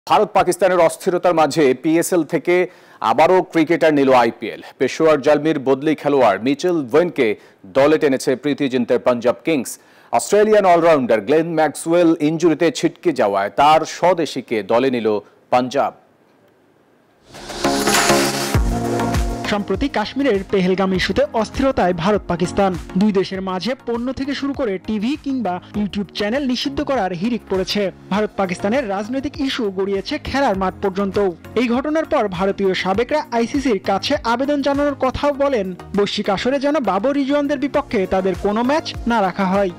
ভারত পাকিস্তানের অস্থিরতার মাঝে পিএসএল থেকে আবারও ক্রিকেটার নিল আইপিএল। পেশোয়ার জালমির বদলি খেলোয়াড় মিচেল ভয়েনকে দলে টেনেছে প্রীতি জিন্তের Punjab Kings. Australian allrounder Glenn Maxwell ইনজুরিতে ছিটকে যাওয়ায় তার স্বদেশীকে দলে নিল পাঞ্জাব। সম্প্রতি কাশ্মীরের পেহেলগাম ইস্যুতে অস্থিরতায় ভারত পাকিস্তান দুই দেশের মাঝে পণ্য থেকে শুরু করে টিভি কিংবা ইউটিউব চ্যানেল নিষিদ্ধ করার হিড়িক পড়েছে। ভারত পাকিস্তানের রাজনৈতিক ইস্যু গড়িয়েছে খেলার মাঠ পর্যন্ত। এই ঘটনার পর ভারতীয় সাবেকরা আইসিসির কাছে আবেদন জানানোর কথাও বলেন, বৈশ্বিক আসরে যেন বাবর রিজওয়ানদের বিপক্ষে তাদের কোনো ম্যাচ না রাখা হয়।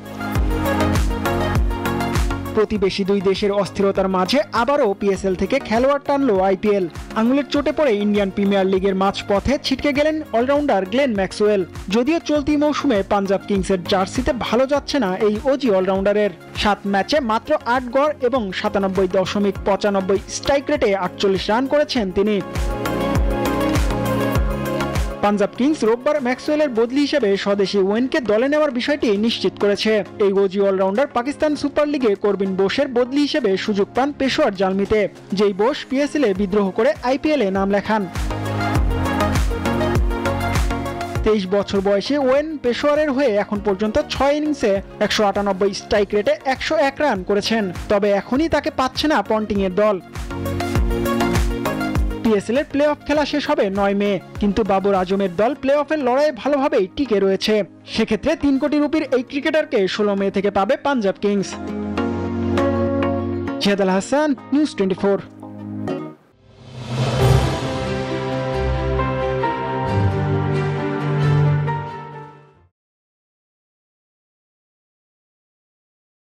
প্রতিবেশী দুই দেশের অস্থিরতার মাঝে আবারও পিএসএল থেকে খেলোয়াড় টানলো আইপিএল। আঙুলের চোটে পড়ে ইন্ডিয়ান প্রিমিয়ার লিগের মাঝপথে ছিটকে গেলেন অলরাউন্ডার গ্লেন ম্যাক্সওয়েল। যদিও চলতি মৌসুমে পাঞ্জাব কিংসের জার্সিতে ভালো যাচ্ছে না এই অজি অলরাউন্ডারের। 7 ম্যাচে মাত্র 8 গড় এবং 97.95 স্ট্রাইক রেটে 48 রান করেছেন তিনি। পাঞ্জাব কিংস রোববার ম্যাক্সওয়েলের বদলি হিসেবে স্বদেশী ওয়েনকে দলে নেওয়ার বিষয়টি নিশ্চিত করেছে। এই ওজি অলরাউন্ডার পাকিস্তান সুপার লিগে করবিন বোসের বদলি হিসেবে সুযোগ পান পেশোয়ার জালমিতে, যেই বোস পিএসএল এ বিদ্রোহ করে আইপিএল এ নাম লেখান। 23 বছর বয়সে ওয়েন পেশোয়ারের হয়ে এখন পর্যন্ত 6 ইনিংসে 198 স্ট্রাইক রেটে 101 রান করেছেন। তবে এখনই তাকে পাচ্ছে না পন্টিং এর দল। পিএসএল এর প্লে অফ খেলা শেষ হবে 9 মে, কিন্তু বাবর আজমের দল প্লে অফের লড়াইয়ে ভালোভাবেই টিকে রয়েছে। সেক্ষেত্রে 3 কোটি রুপির এই ক্রিকেটারকে 16 মে থেকে পাবে পাঞ্জাব কিংস। জিয়াদ আল হাসান, নিউজ 24।